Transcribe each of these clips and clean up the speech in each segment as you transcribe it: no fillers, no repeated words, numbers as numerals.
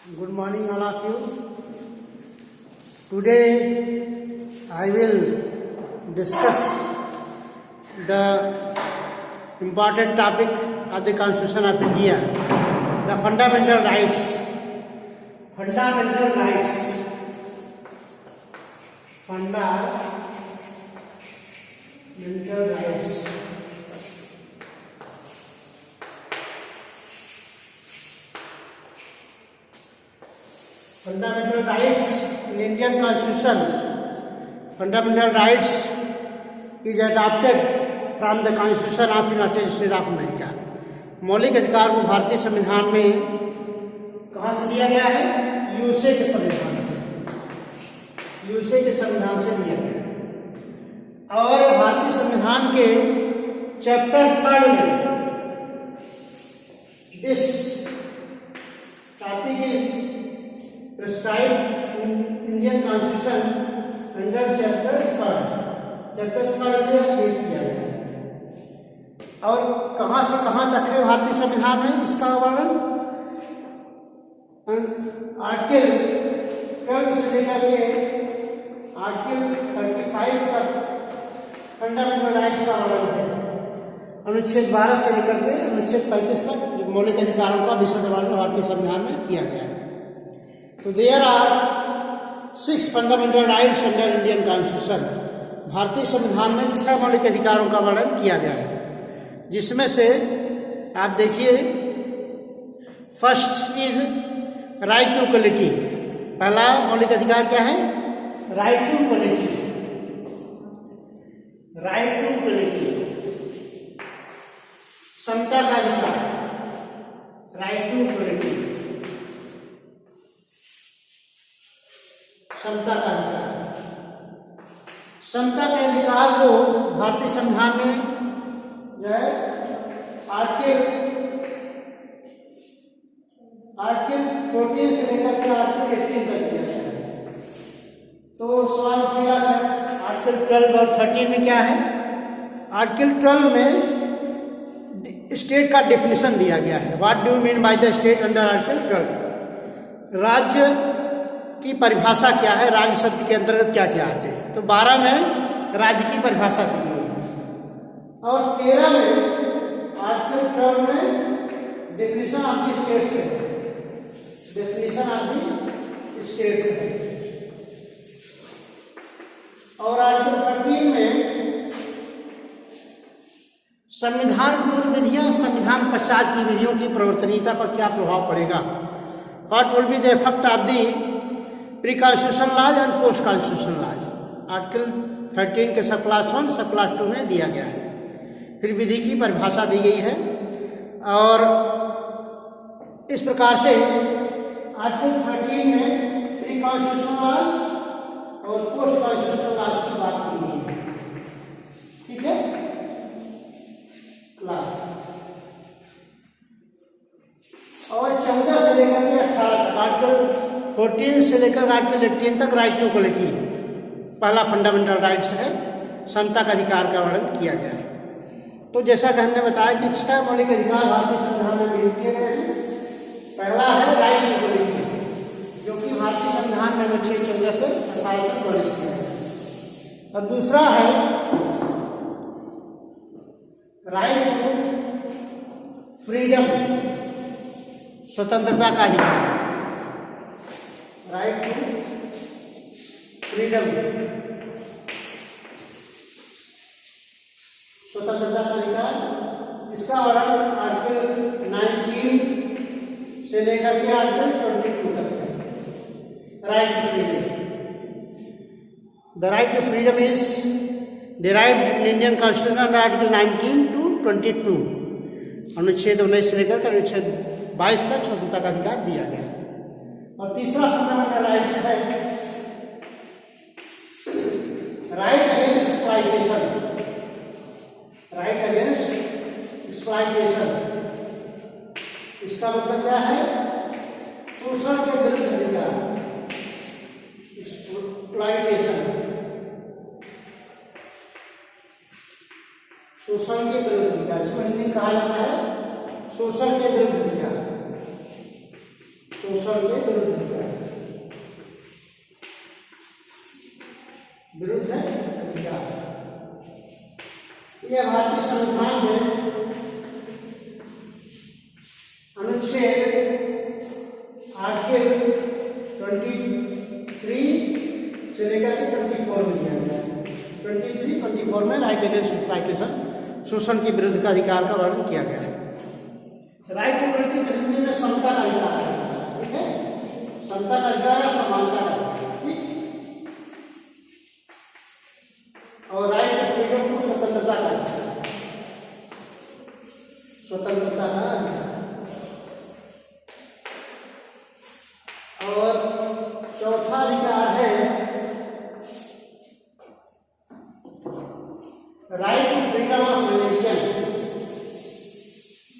Good morning, all of you. Today I will discuss the important topic of the Constitution of India, the fundamental rights. Fundamental rights. Fundamental rights. Fundamental rights in Indian Constitution. Fundamental rights is adopted from the Constitution of United States of America. मौलिक अधिकार को भारतीय संविधान में कहाँ से दिया गया है? यूएसए के संविधान से। यूएसए के संविधान से दिया गया है। और भारतीय संविधान के चैप्टर 3 में this topic is prescribed in Indian Constitution under chapter 3. Chapter 3 में ये किया गया है। और कहाँ से कहाँ तक है भारतीय संविधान में इसका वर्णन? आर्टिकल 12 से लेकर के आर्टिकल 35 तक फंडामेंटल राइट्स का वर्णन है। अनुच्छेद 12 से लेकर के अनुच्छेद 35 तक मौलिक अधिकारों का विशद वर्णन भारतीय संविधान में किया गया है। तो there are 6 fundamental rights under Indian constitution. भारतीय संविधान में 6 मौलिक अधिकारों का वर्णन किया गया है, जिसमें से आप देखिए, first is right to equality. पहला मौलिक अधिकार क्या है? Right to equality. Right to equality, समता का अधिकार। राइट टू इक्वलिटी, समता का अधिकार। समता के अधिकार को भारतीय संविधान में जो है आर्टिकल 14 से लेकर के आर्टिकल 18 तक दिया गया है। तो सवाल किया है आर्टिकल 12 और 13 में क्या है? आर्टिकल 12 में स्टेट का डेफिनेशन दिया गया है। What do you mean by the state under article 12? राज्य की परिभाषा क्या है? राज्य शब्द के अंतर्गत क्या क्या आते हैं? तो 12 में राज्य की परिभाषा दी गई है और 13 में आर्टिकल 12 में डेफिनेशन ऑफ द स्टेट से, डेफिनेशन ऑफ द स्टेट से। और आर्टिकल 13 में संविधान पूर्व विधियां, संविधान पश्चात की विधियों की प्रवर्तनीयता पर क्या प्रभाव पड़ेगा? What will be the effect of the pre constitution laws and post constitution laws. Article 13 के सब क्लास 1 सब क्लास 2 में दिया गया है। फिर विधि की परिभाषा दी गई है और इस प्रकार से आर्टिकल 13 में प्री कॉन्स्टिट्यूशन लॉज और पोस्ट कॉन्स्टिट्यूशन लॉज की बात की गई है। ठीक है क्लास। और 14 से लेकर के 18 तक, आर्टिकल 14 से लेकर आर्टिकल 18 तक राइट टू इक्वलिटी पहला फंडामेंटल राइट्स है। समता का अधिकार का वर्णन किया गया है। तो जैसा कि हमने बताया कि 6 मौलिक अधिकार भारतीय संविधान में प्रयोग किए गए हैं। पहला है राइट टू इक्वलिटी, जो कि भारतीय संविधान में अनुच्छेद 14 से 18 तक वर्णित किया है। और दूसरा है राइट टू फ्रीडम, स्वतंत्रता का अधिकार। राइट टू फ्रीडम, स्वतंत्रता का अधिकार। इसका वर्णन आर्टिकल 19 से लेकर के आर्टिकल 22 तक है। Right to freedom, the right to freedom is derived in Indian constitution under article 19 to 22। अनुच्छेद 19 से लेकर के अनुच्छेद 22 तक स्वतंत्रता का अधिकार दिया गया है। और तीसरा फंडामेंटल राइट्स है right against exploitation. Right against exploitation, इसका मतलब क्या है? शोषण के विरुद्ध अधिकार। एक्सप्लॉइटेशन, शोषण के विरुद्ध अधिकार, इसको हिंदी में कहा जाता है शोषण के विरुद्ध अधिकार। शोषण के विरुद्ध है, विरुद्ध है अधिकार। यह भारतीय संविधान में अनुच्छेद आर्टिकल 23 से लेकर के 24 में दिया गया है। 23, 24 में राइट अगेंस्ट एक्सप्लॉयटेशन, शोषण के विरुद्ध का अधिकार का वर्णन किया गया है। राइट टू इक्वलिटी में हिंदी में समता का अधिकार है, ठीक है, समता का अधिकार है, समानता का अधिकार, ठीक। और राइट टू फ्रीडम को स्वतंत्रता का अधिकार, स्वतंत्रता का अधिकार। और चौथा अधिकार है right to freedom of religion.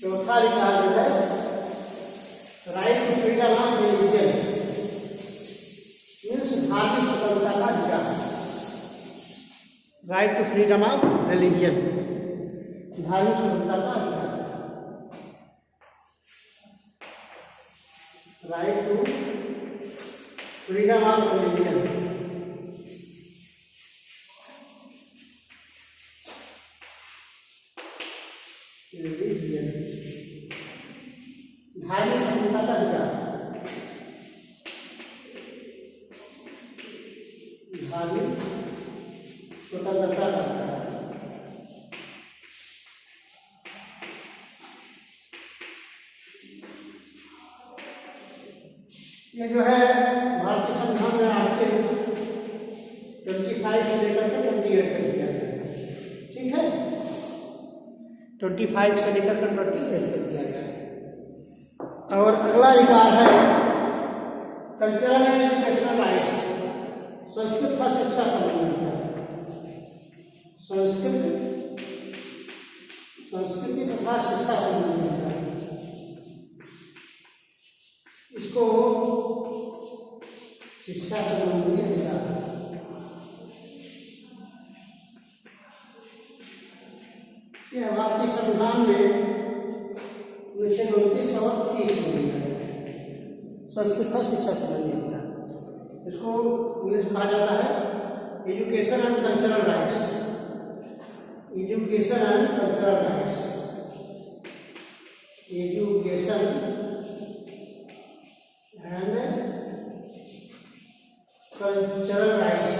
चौथा अधिकार जो है right to freedom of religion, means धार्मिक स्वतंत्रता का अधिकार। Right to freedom of religion, धार्मिक स्वतंत्रता का अधिकार। Right to freedom of religion, धार्मिक स्वतंत्रता का अधिकार, धार्मिक स्वतंत्रता का अधिकार। ये जो है भारतीय संविधान में आर्टिकल 25 से लेकर के 28 तक दिया गया है, ठीक है, 25 से लेकर के 28 तक दिया गया है। और अगला अधिकार है cultural and educational rights, Sanskrit का शिक्षा संबंधित है। संस्कृति तथा शिक्षा संबंधित है, इसको शिक्षा संबंधी अधिकार। यह भारतीय संविधान में 1929 और 30 में दिया है, संस्कृत का शिक्षा संबंधी अधिकार। इसको इंग्लिश में कहा जाता है education and cultural rights, education and cultural rights, education and cultural rights,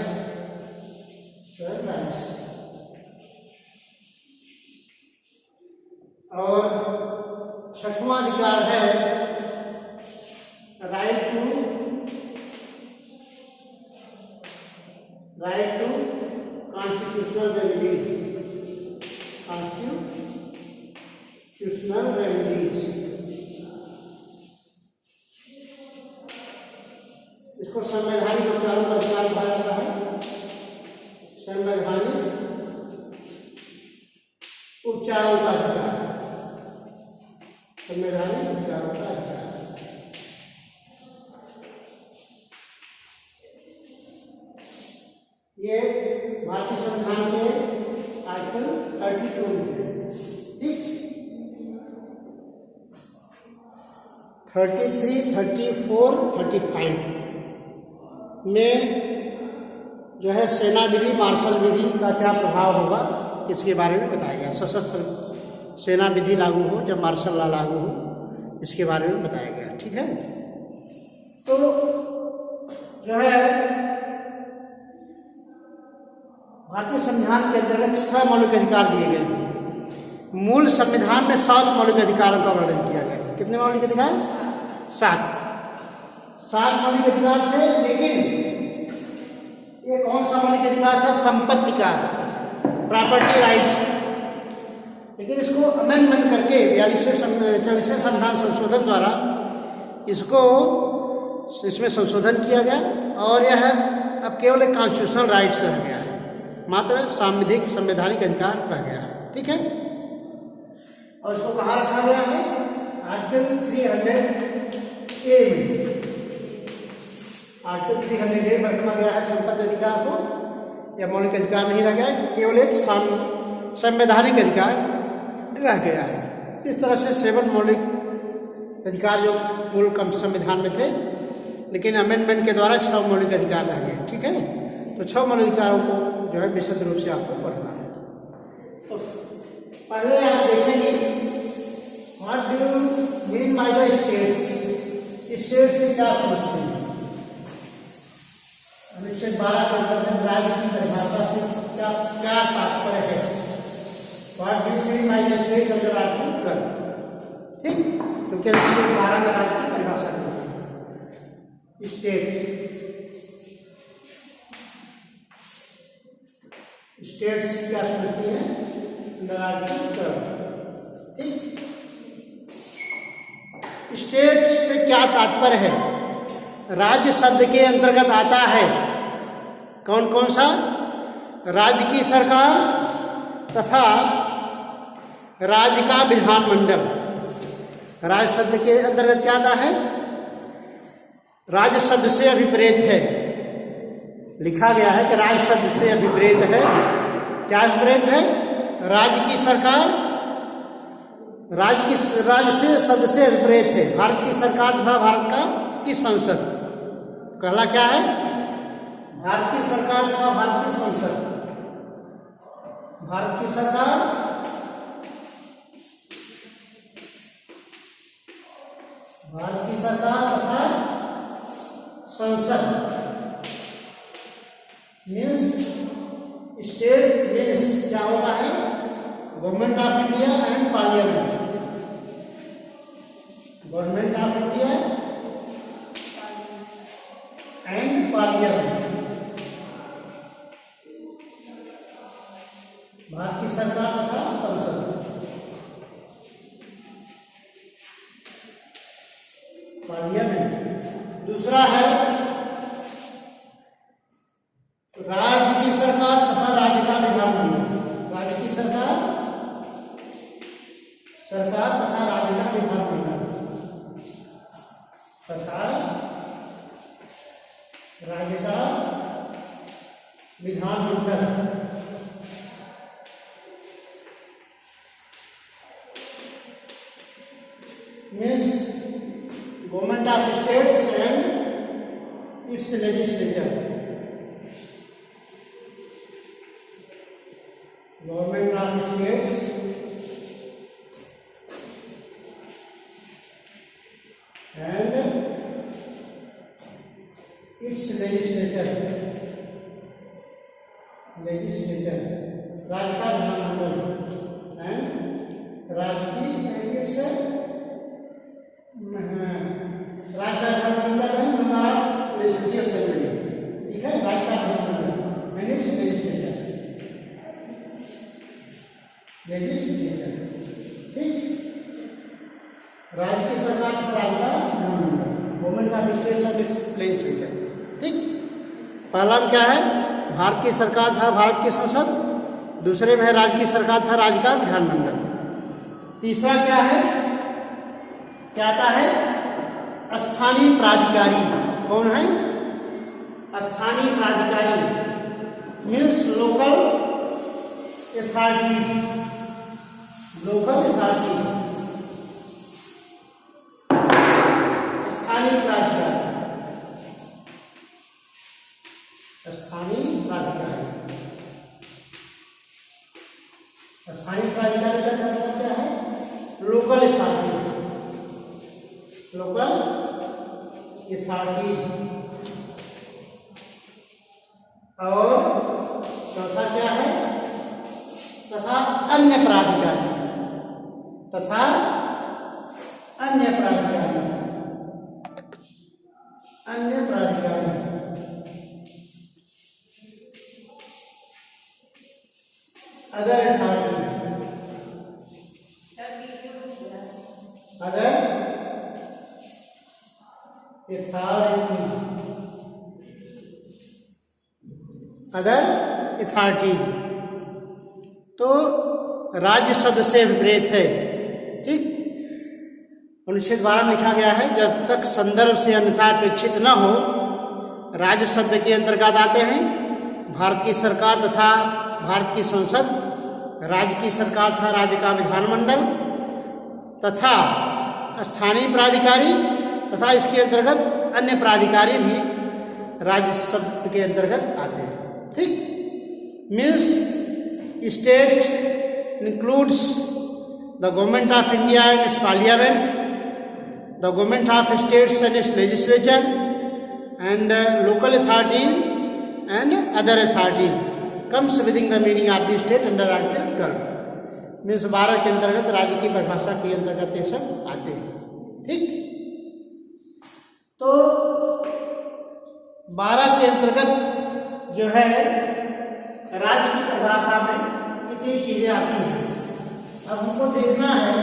rights. और छठवां अधिकार है right to constitutional remedies, constitutional remedies. इसको संवैधानिक उपचारों का अधिकार कहा जाता है, संवैधानिक उपचारों का अधिकार, संवैधानिक उपचारों का अधिकार। ये भारतीय संविधान के आर्टिकल 32 में है, ठीक। 33, 34, 35 में जो है सेना विधि, मार्शल विधि का क्या प्रभाव होगा, इसके बारे में बताया गया। सशस्त्र सेना विधि लागू हो जब मार्शल लॉ लागू हो, इसके बारे में बताया गया, ठीक है। तो जो है भारतीय संविधान के अंतर्गत 6 मौलिक अधिकार दिए गए हैं। मूल संविधान में 7 मौलिक अधिकारों का वर्णन किया गया है। कितने मौलिक अधिकार? 7 मौलिक अधिकार थे, लेकिन ये कौन सा मौलिक अधिकार था? संपत्ति का, प्रॉपर्टी राइट्स। लेकिन इसको अमेंडमेंट करके 40वें संविधान संशोधन द्वारा इसमें संशोधन किया गया और यह अब केवल एक कॉन्स्टिट्यूशनल राइट्स रह गया है, मात्र सांविधिक संवैधानिक अधिकार रह गया है, ठीक है। और इसको कहाँ रखा गया है? आर्टिकल 300A में, आर्टिकल 300A में रखा गया है संपत्ति अधिकार को। यह मौलिक अधिकार नहीं रह गया है, केवल एक संवैधानिक अधिकार रह गया है। इस तरह से 7 मौलिक अधिकार जो मूल संविधान में थे, लेकिन अमेंडमेंट के द्वारा 6 मौलिक अधिकार रह गए। ठीक है, तो 6 मौलिक अधिकारों को जो है विशद रूप से आपको पढ़ना है। तो पहले आप देखेंगे what do you mean by the states. State से क्या समझते हैं? अनुच्छेद 12 के अंतर्गत राज्य की परिभाषा से क्या क्या तात्पर्य है? What do you mean by the state under article 12। ठीक, तो क्या अनुच्छेद 12 में राज्य की परिभाषा है स्टेट। स्टेट्स क्या समझती है अंडर आर्टिकल 12। ठीक, स्टेट से क्या तात्पर्य है? राज्य शब्द के अंतर्गत आता है कौन कौन सा? राज्य की सरकार तथा राज्य का विधानमंडल। राज्य शब्द के अंतर्गत क्या आता है? राज्य शब्द से अभिप्रेत है, लिखा गया है कि राज्य शब्द से अभिप्रेत है। क्या अभिप्रेत है? राज्य की सरकार, राज्य से शब्द से अभिप्रेत है भारत की सरकार तथा भारत का की संसद। पहला क्या है? भारत की सरकार तथा भारत की संसद। भारत की सरकार, भारत की सरकार तथा संसद। मीन्स स्टेट मीन्स क्या होता है? Government of India and parliament. Government of India and parliament. Bharat की सरकार तथा संसद। पार्लियामेंट। दूसरा है राज्य की सरकार तथा राज्य का विधानमंडल। राज्य की सरकार तथा राज्य का विधानमंडल तथा राज्य का विधानमंडल। Means government of states and it's legislature. Government of states and it's legislature. राज्य का विधानमंडल एंड राज्य की इट्स राज्य का विधानमंडल है हमारा लेजिस्लेटिव असेंबली। ठीक है, राज्य का विधानमंडल एंड इट्स लेजिस्लेचर। ठीक, राज्य की सरकार राज्य का विधानमंडल, government of states and it's legislature. ठीक, पहला में क्या है? भारत की सरकार था भारत की संसद। दूसरे में है राज्य की सरकार था राज्य का विधानमंडल। तीसरा क्या है? क्या आता है? स्थानीय प्राधिकारी। कौन है? स्थानीय प्राधिकारी means local authority. Local authority, स्थानीय प्राधिकारी। स्थानीय प्राधिकारी। स्थानीय प्राधिकारी का मतलब क्या है? Local authority. Local authority. और चौथा क्या है? तथा अन्य प्राधिकारी। तथा अन्य प्राधिकारी। अन्य प्राधिकारी। Other authority. Other authority. तो राज्य शब्द से विपरीत है। ठीक, अनुच्छेद 12 में लिखा गया है जब तक संदर्भ से अन्यथा अपेक्षित न हो राज्य शब्द के अंतर्गत आते हैं भारत की सरकार तथा भारत की संसद, राज्य की सरकार तथा राज्य का विधानमंडल तथा स्थानीय प्राधिकारी तथा इसके अंतर्गत अन्य प्राधिकारी भी राज्य शब्द के अंतर्गत आते हैं। ठीक, means state includes the government of India and it's parliament, the government of states and it's legislature and local authorities and other authorities comes within the meaning of the state under article 12। Means 12 के अंतर्गत राज्य की परिभाषा के अंतर्गत ये सब आते हैं। ठीक, तो 12 के अंतर्गत जो है राज्य की परिभाषा में इतनी चीजें आती हैं। अब हमको देखना है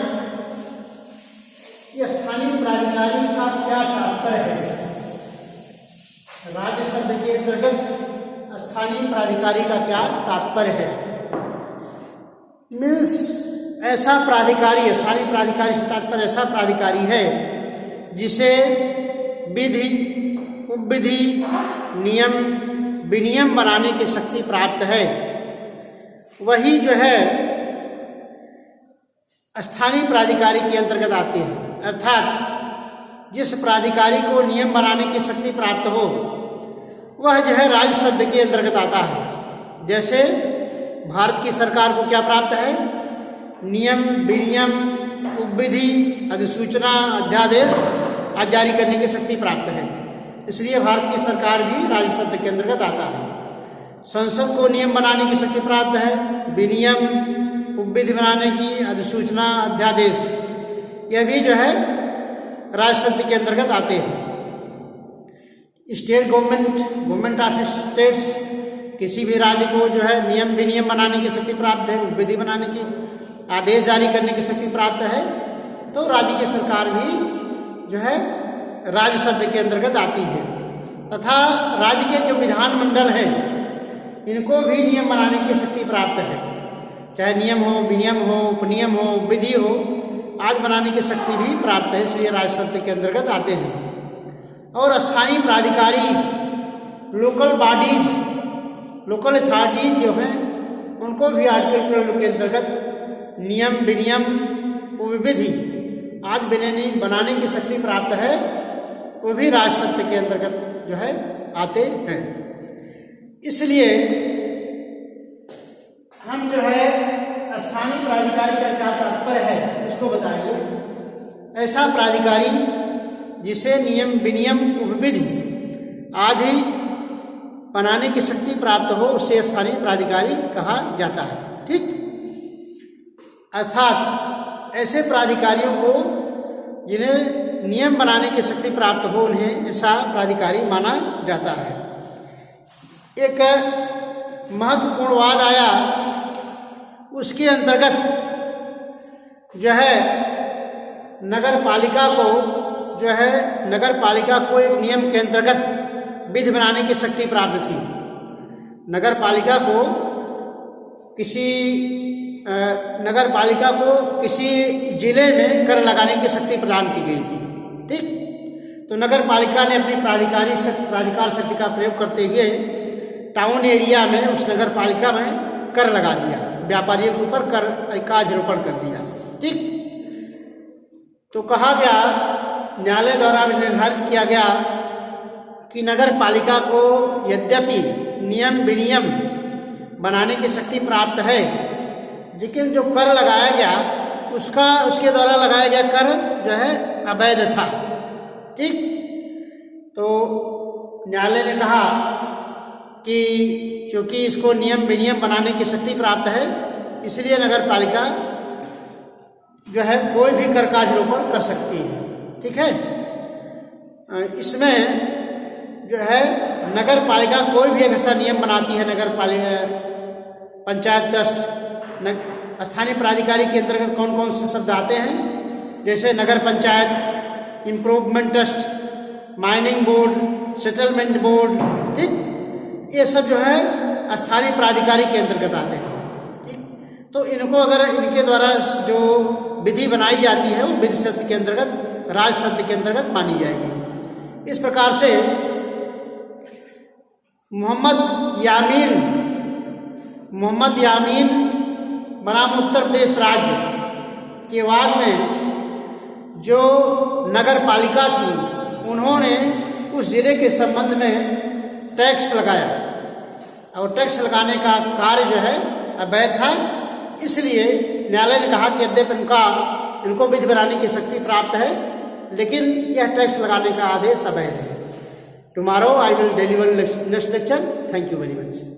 कि स्थानीय प्राधिकारी का क्या तात्पर्य है। राज्य शब्द के अंतर्गत स्थानीय प्राधिकारी का क्या तात्पर्य है। मीन्स ऐसा प्राधिकारी, स्थानीय प्राधिकारी से तात्पर्य ऐसा प्राधिकारी है जिसे विधि, उपविधि, नियम, विनियम बनाने की शक्ति प्राप्त है। वही जो है स्थानीय प्राधिकारी के अंतर्गत आते हैं। अर्थात जिस प्राधिकारी को नियम बनाने की शक्ति प्राप्त हो वह जो है राज्य शब्द के अंतर्गत आता है। जैसे भारत की सरकार को क्या प्राप्त है? नियम, विनियम, उपविधि, अधिसूचना, अध्यादेश आदि जारी करने की शक्ति प्राप्त है। इसलिए भारत की सरकार भी राज्य शब्द के अंतर्गत आता है। संसद को नियम बनाने की शक्ति प्राप्त है, विनियम, उपविधि बनाने की, अधिसूचना, अध्यादेश, यह भी जो है राज्य शब्द के अंतर्गत आते हैं। स्टेट गवर्नमेंट ऑफ स्टेट्स, किसी भी राज्य को जो है नियम विनियम बनाने की शक्ति प्राप्त है, उपविधि बनाने की, आदेश जारी करने की शक्ति प्राप्त है। तो राज्य की सरकार भी जो है राज्य शब्द के अंतर्गत आती है। तथा राज्य के जो विधानमंडल है इनको भी नियम बनाने की शक्ति प्राप्त है। चाहे नियम हो, विनियम हो, उपनियम हो, विधि हो, आदि बनाने की शक्ति भी प्राप्त है। इसलिए राज्य शब्द के अंतर्गत आते हैं। और स्थानीय प्राधिकारी, लोकल बॉडीज, लोकल अथॉरिटीज जो हैं उनको भी आर्टिकल 12 के अंतर्गत नियम, विनियम, उपविधि आदि बनाने की शक्ति प्राप्त है। वो भी राज्य शब्द के अंतर्गत जो है आते हैं। इसलिए हम जो है स्थानीय प्राधिकारी का क्या तात्पर्य है इसको बताएंगे। ऐसा प्राधिकारी जिसे नियम, विनियम, उपविधि आदि बनाने की शक्ति प्राप्त हो उसे स्थानीय प्राधिकारी कहा जाता है। ठीक, अर्थात ऐसे प्राधिकारियों को जिन्हें नियम बनाने की शक्ति प्राप्त हो उन्हें ऐसा प्राधिकारी माना जाता है। एक महत्वपूर्ण वाद आया, उसके अंतर्गत जो है नगर पालिका को एक नियम के अंतर्गत विधि बनाने की शक्ति प्राप्त थी। नगर पालिका को किसी जिले में कर लगाने की शक्ति प्रदान की गई थी। ठीक, तो नगर पालिका ने अपनी प्राधिकार शक्ति का प्रयोग करते हुए टाउन एरिया में, उस नगर पालिका में कर लगा दिया, व्यापारियों के ऊपर कर का आरोपण कर दिया। ठीक, तो कहा गया, न्यायालय द्वारा निर्धारित किया गया कि नगर पालिका को यद्यपि नियम विनियम बनाने की शक्ति प्राप्त है, लेकिन जो कर लगाया गया उसके द्वारा लगाया गया कर जो है अवैध था। ठीक, तो न्यायालय ने कहा कि चूंकि इसको नियम विनियम बनाने की शक्ति प्राप्त है, इसलिए नगर पालिका जो है कोई भी कर का आरोपण कर सकती है। ठीक है, इसमें जो है नगर पालिका कोई भी ऐसा नियम बनाती है, नगर पालिका पंचायत ट्रस्ट, स्थानीय प्राधिकारी के अंतर्गत कौन कौन से शब्द आते हैं, जैसे nagar panchayat, improvement trust, mining board, settlement board. ठीक, ये सब जो है स्थानीय प्राधिकारी के अंतर्गत आते हैं। ठीक, तो इनको अगर इनके द्वारा जो विधि बनाई जाती है वो विधि शब्द के अंतर्गत, राज्य शब्द के अंतर्गत मानी जाएगी। इस प्रकार से मोहम्मद यामीन बनाम उत्तर प्रदेश राज्य के वाद में जो नगर पालिका थी उन्होंने उस जिले के संबंध में टैक्स लगाया और टैक्स लगाने का कार्य जो है अवैध था। इसलिए न्यायालय ने कहा कि यद्यपि इनको विधि बनाने की शक्ति प्राप्त है, लेकिन यह टैक्स लगाने का आदेश अवैध है। Tomorrow I will deliver next lecture. Thank you very much.